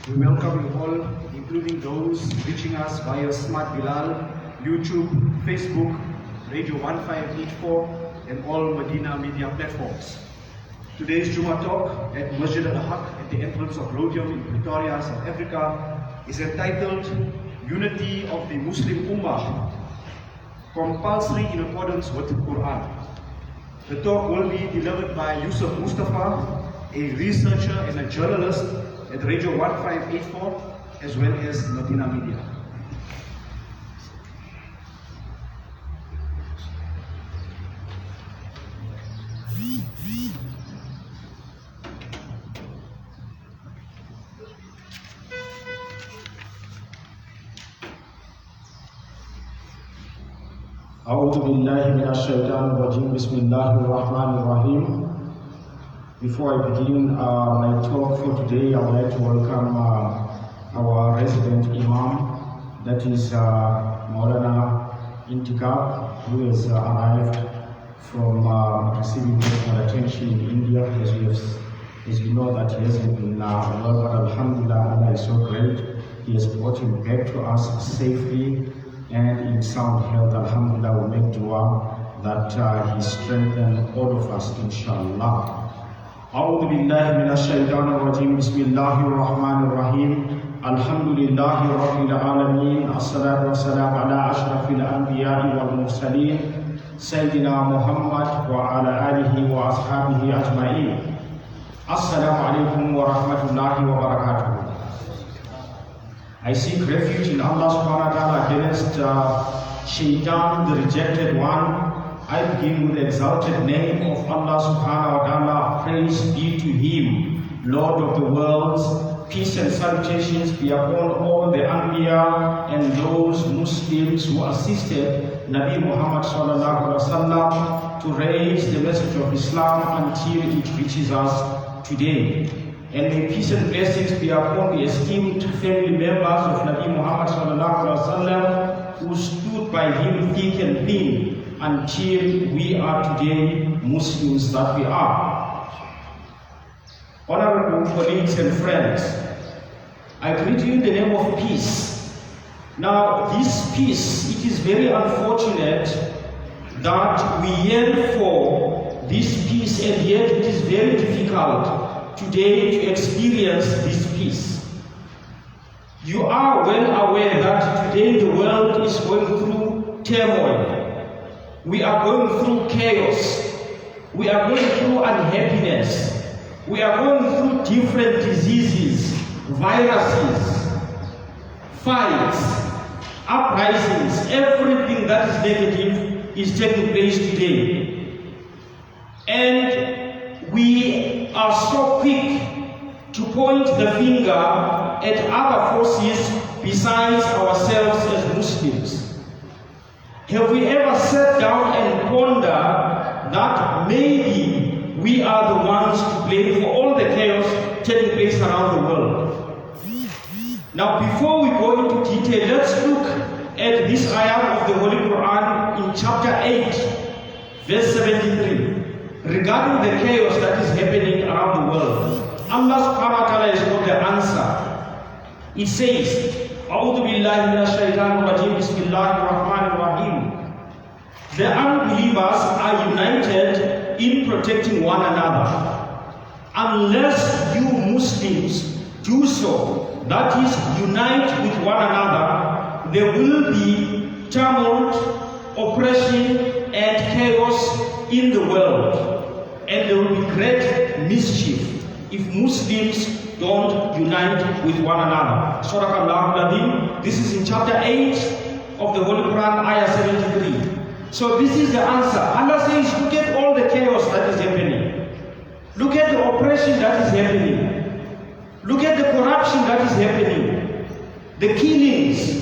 We welcome you all, including those reaching us via Smart Bilal, YouTube, Facebook, Radio 1584, and all Medina media platforms. Today's Jummah talk at Masjid al-Haq at the entrance of Rhodium in Pretoria, South Africa is entitled Unity of the Muslim Ummah, Compulsory in accordance with the Quran. The talk will be delivered by Yusuf Mustafa, a researcher and a journalist at Radio 1584, as well as Medina Media. أعوذ بالله من الشيطان الرجيم بسم الله الرحمن الرحيم. Before I begin my talk for today, I would like to welcome our resident Imam, that is Maulana Intikab, who has arrived from receiving medical attention in India. As you know that he hasn't been well, but Alhamdulillah, Allah is so great. He has brought him back to us safely and in sound health. Alhamdulillah, we make dua that he strengthen all of us, inshallah. أعوذ بالله من الشيطان الرجيم بسم الله الرحمن الرحيم الحمد لله رب العالمين الصلاة والسلام على أشرف الأنبياء والمرسلين سيدنا محمد وعلى آله وأصحابه أجمعين. السلام عليكم ورحمة الله وبركاته. I seek refuge in Allah subhanahu wa ta'ala against Shaitan, the rejected one. I begin with the exalted name of Allah subhanahu wa ta'ala. Praise be to Him, Lord of the worlds. Peace and salutations be upon all the Anbiya and those Muslims who assisted Nabi Muhammad sallallahu alaihi wasallam to raise the message of Islam until it reaches us today. And may peace and blessings be upon the esteemed family members of Nabi Muhammad sallallahu alaihi wasallam who stood by him thick and thin until we are today Muslims that we are. Honorable colleagues and friends, I greet you in the name of peace. Now, this peace, it is very unfortunate that we yearn for this peace, and yet it is very difficult today to experience this peace. You are well aware that today the world is going through turmoil. We are going through chaos. We are going through unhappiness. We are going through different diseases, viruses, fights, uprisings. Everything that is negative is taking place today. And we are so quick to point the finger at other forces besides ourselves as Muslims. Have we ever sat down and pondered that maybe we are the ones to blame for all the chaos taking place around the world? Now, before we go into detail, let's look at this ayah of the Holy Quran in chapter 8, verse 73, regarding the chaos that is happening around the world. Allah subhanahu wa ta'ala has got the answer. It says, أعوذ بالله من الشيطان الرجيم بسم الله الرحمن الرحيم. The unbelievers are united in protecting one another. Unless you Muslims do so, that is, unite with one another, there will be tumult, oppression, and chaos in the world. And there will be great mischief if Muslims don't unite with one another. Sadaqallahu al-Azim. This is in chapter 8 of the Holy Quran, ayah 73. So this is the answer. Allah says, look at all the chaos that is happening. Look at the oppression that is happening. Look at the corruption that is happening. The killings.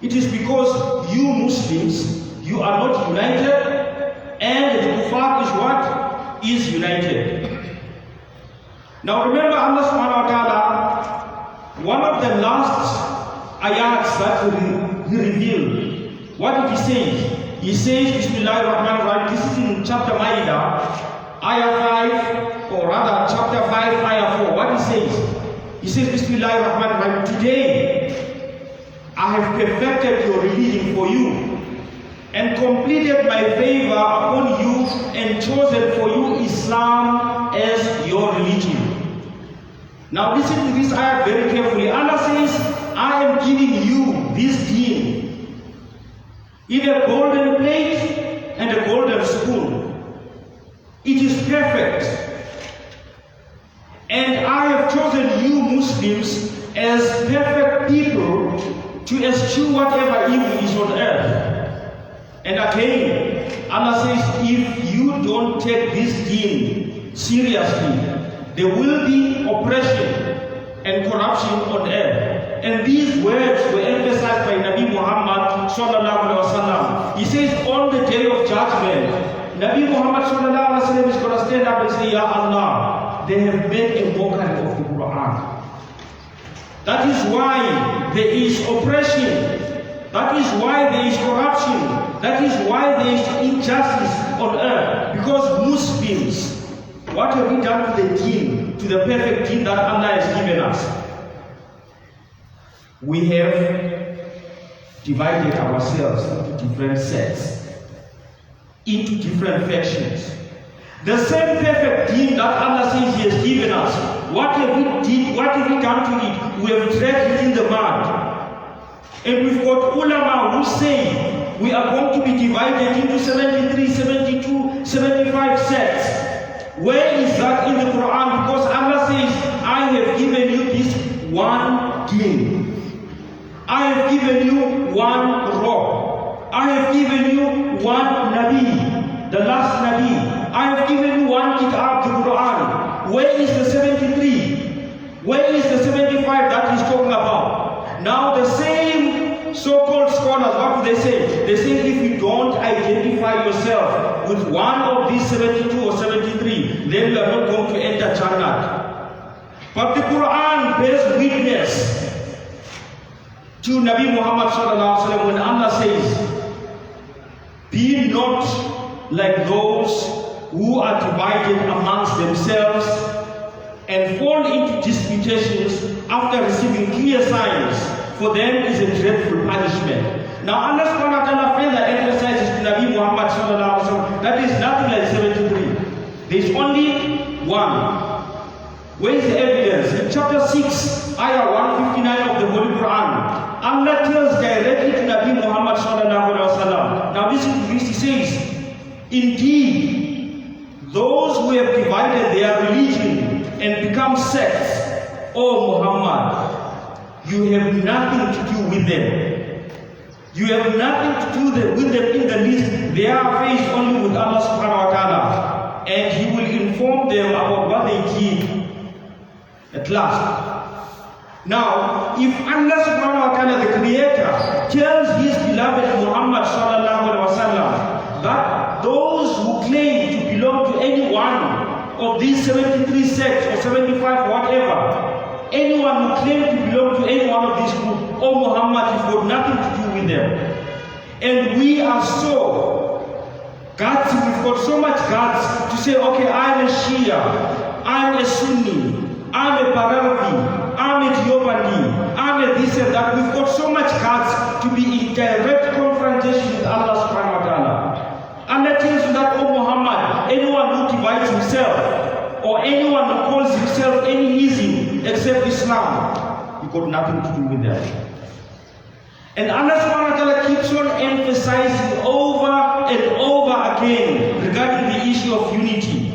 It is because you Muslims, you are not united, and the kuffar is what? Is united. Now remember Allah subhanahu wa ta'ala, one of the last ayats that he revealed, what did he say? He says, Bismillahir Rahmanir Rahim, this is in chapter Ma'idah, ayah 5, or rather chapter 5, ayah 4. What he says? He says, Bismillahir Rahmanir Rahim, today I have perfected your religion for you and completed my favor upon you and chosen for you Islam as your religion. Now listen to this ayah very carefully. Allah says, I am giving you this deen in a golden plate and a golden spoon. It is perfect. And I have chosen you Muslims as perfect people to eschew whatever evil is on earth. And again, Allah says, if you don't take this deen seriously, there will be oppression and corruption on earth. And these words were emphasized by Nabi Muhammad sallallahu alaihi wasallam. He says, on the day of judgment, Nabi Muhammad sallallahu alaihi wasallam is going to stand up and say, Ya Allah, they have made a mockery of the Quran. That is why there is oppression. That is why there is corruption. That is why there is injustice on earth. Because Muslims, what have we done to the deen, to the perfect deen that Allah has given us? We have divided ourselves into different sects, into different factions. The same perfect deen that Allah says He has given us, what have we done to it? We have dragged it in the mud. And we've got ulama who say we are going to be divided into 73, 72, 75 sects. Where is that in the Quran? Because Allah says, I have given you this one deen. I have given you one rock. I have given you one Nabi, the last Nabi. I have given you one kitab, the Quran. Where is the 73? Where is the 75 that he's talking about? Now the same so-called scholars, what do they say? They say if you don't identify yourself with one of these 72 or 73, then you are not going to enter Jannah. But the Quran bears witness to Nabi Muhammad sallallahu alaihi wasallam when Allah says, be not like those who are divided amongst themselves and fall into disputations after receiving clear signs. For them is a dreadful punishment. Now Allah subhanahu wa ta'ala further emphasizes to Nabi Muhammad sallallahu alaihi wasallam that is nothing like 73. There is only one. Where is the evidence? In chapter 6, ayah 159 of the Holy Quran, Allah tells directly to Nabi Muhammad sallallahu alaihi wasallam. Now listen to this. He says, indeed, those who have divided their religion and become sects, O Muhammad, you have nothing to do with them. You have nothing to do with them in the least. They are faced only with Allah subhanahu wa ta'ala. And He will inform them about what they did at last. Now, if Allah subhanahu wa ta'ala, the Creator, tells His beloved Muhammad sallallahu alaihi wasallam that those who claim to belong to any one of these 73 sects or 75 whatever, anyone who claims to belong to any one of these groups, oh Muhammad, you've got nothing to do with them. And we are so gutsy, we've got so much guts to say, okay, I'm a Shia, I'm a Sunni, I'm a Barabi, I'm a Diobandi, I'm a this and that. We've got so much guts to be in direct confrontation with Allah subhanahu wa ta'ala. Allah tells you that, oh Muhammad, anyone who divides himself or anyone who calls himself any ism except Islam, you got nothing to do with that. And Allah subhanahu wa ta'ala keeps on emphasizing over and over again regarding the issue of unity.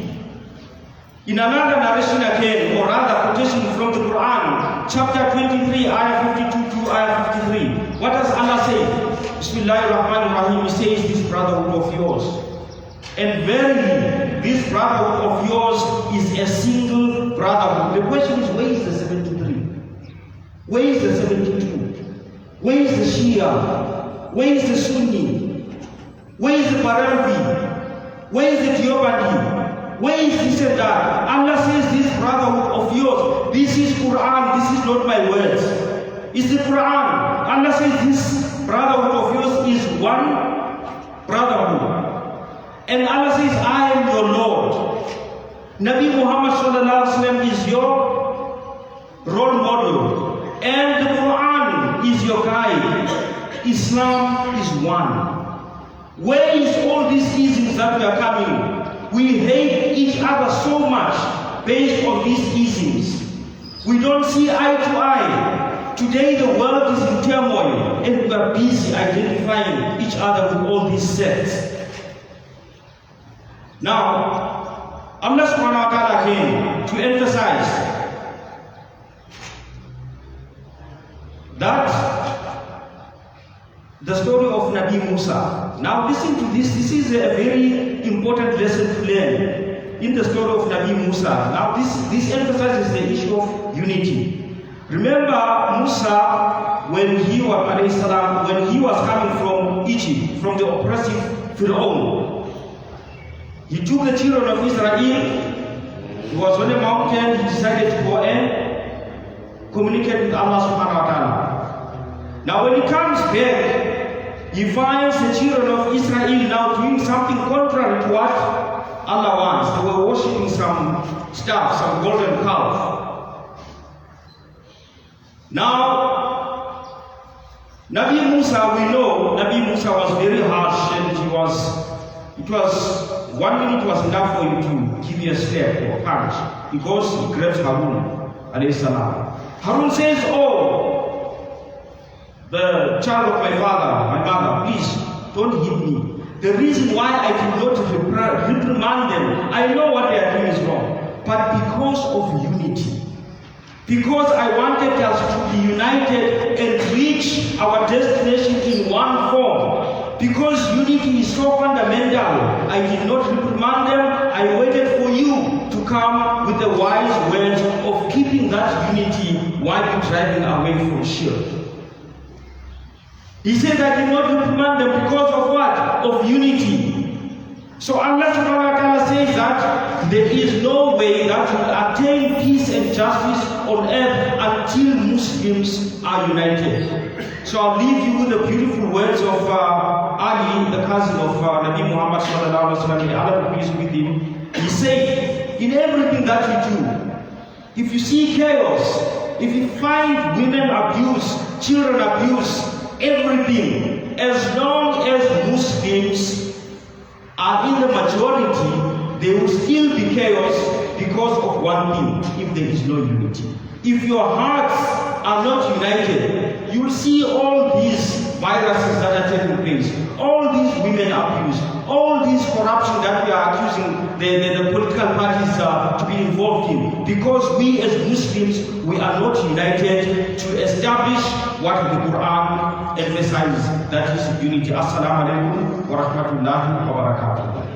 In another narration again, or rather quotation from the Quran, chapter 23, ayah 52 to ayah 53. What does Allah say? Bismillahirrahmanirrahim. He says, this brotherhood of yours. And verily, this brotherhood of yours is a single brotherhood. The question is, where is the 73? Where is the 72? Where is the Shia? Where is the Sunni? Where is the Barabi? Where is the Diobandi? Where is this and that? Allah says, this brotherhood of yours, this is Quran, this is not my words. It's the Quran. Allah says, this brotherhood of yours is one brotherhood. And Allah says, I am your Lord. Nabi Muhammad sallallahu alaihi wasallam is your role model. And the Quran is your guide. Islam is one. Where is all these isms that we are coming? We hate each other so much based on these isms. We don't see eye to eye. Today the world is in turmoil and we are busy identifying each other with all these sects. Now, Allah subhanahu wa ta'ala came to emphasize that the story of Nabi Musa. Now listen to this. This is a very important lesson to learn in the story of Nabi Musa. Now this emphasizes the issue of unity. Remember Musa when he was coming from Egypt, from the oppressive Pharaoh. He took the children of Israel. He was on a mountain. He decided to go and communicate with Allah subhanahu wa ta'ala. Now when he comes back, he finds the children of Israel now doing something contrary to what Allah wants. They were worshipping some stuff, some golden calf. Now, Nabi Musa, we know Nabi Musa was very harsh, and it was 1 minute was enough for him to give you a step or a punch, because he grabs Harun alayhi salam. Harun says, oh, the child of my mother, please don't hit me. The reason why I did not reprimand them, I know what they are doing is wrong, but because of unity. Because I wanted us to be united and reach our destination in one form. Because unity is so fundamental, I did not reprimand them. I waited for you to come with the wise words of keeping that unity while you're driving away from shirk. He said, I did not reprimand them because of what? Of unity. So Allah subhanahu wa ta'ala says that there is no way that will attain peace and justice on earth until Muslims are united. So I'll leave you with the beautiful words of Ali, the cousin of Nabi Muhammad sallallahu alaihi wasallam. May Allah be pleased with him. He said, in everything that you do, if you see chaos, if you find women abuse, children abuse, everything, as long as Muslims are in the majority, there will still be chaos because of one thing: if there is no unity. If your hearts are not united, you will see all these viruses that are taking place, all these women abuse, all this corruption that we are accusing the political parties to be involved in, because we as Muslims, we are not united to establish what the Quran emphasizes, that is unity. Assalamu alaikum wa rahmatullahi wa barakatuh.